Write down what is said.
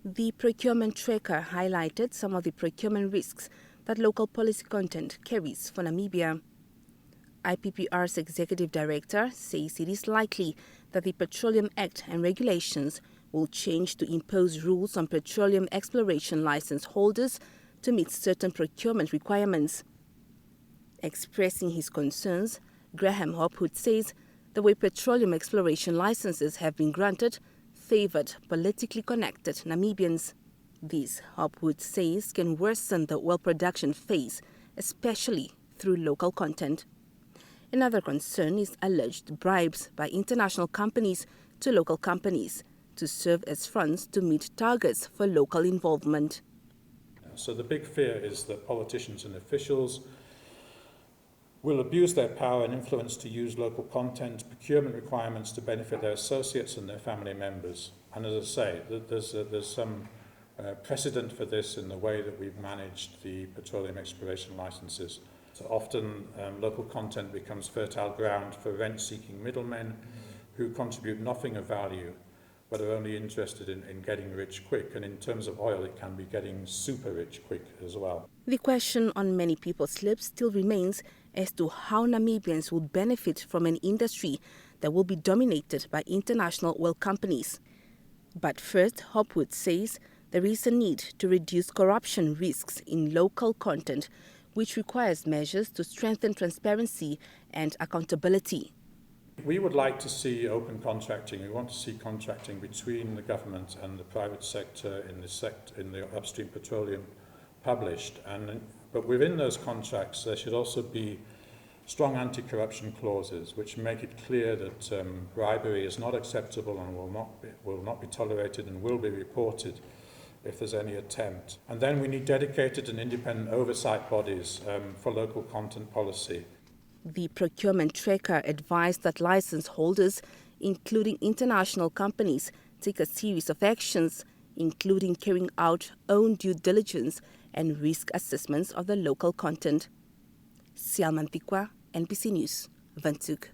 The Procurement Tracker highlighted some of the procurement risks that local policy content carries for Namibia. IPPR's executive director says it is likely that the Petroleum Act and regulations will change to impose rules on petroleum exploration license holders to meet certain procurement requirements. Expressing his concerns, Graham Hopwood says the way petroleum exploration licenses have been granted favored politically connected Namibians. This, Hopwood says, can worsen the oil production phase, especially through local content. Another concern is alleged bribes by international companies to local companies to serve as funds to meet targets for local involvement. So the big fear is that politicians and officials will abuse their power and influence to use local content, procurement requirements to benefit their associates and their family members. And as I say, there's some precedent for this in the way that we've managed the petroleum exploration licenses. So often local content becomes fertile ground for rent-seeking middlemen who contribute nothing of value but are only interested in getting rich quick. And in terms of oil, it can be getting super rich quick as well. The question on many people's lips still remains as to how Namibians will benefit from an industry that will be dominated by international oil companies. But first, Hopwood says there is a need to reduce corruption risks in local content, which requires measures to strengthen transparency and accountability. We would like to see open contracting. We want to see contracting between the government and the private sector in the upstream petroleum published. But within those contracts, there should also be strong anti-corruption clauses which make it clear that bribery is not acceptable and will not be tolerated and will be reported if there's any attempt. And then we need dedicated and independent oversight bodies for local content policy. The Procurement Tracker advised that license holders, including international companies, take a series of actions, including carrying out own due diligence and risk assessments of the local content. Sialman Pikwa, NBC News, Windhoek.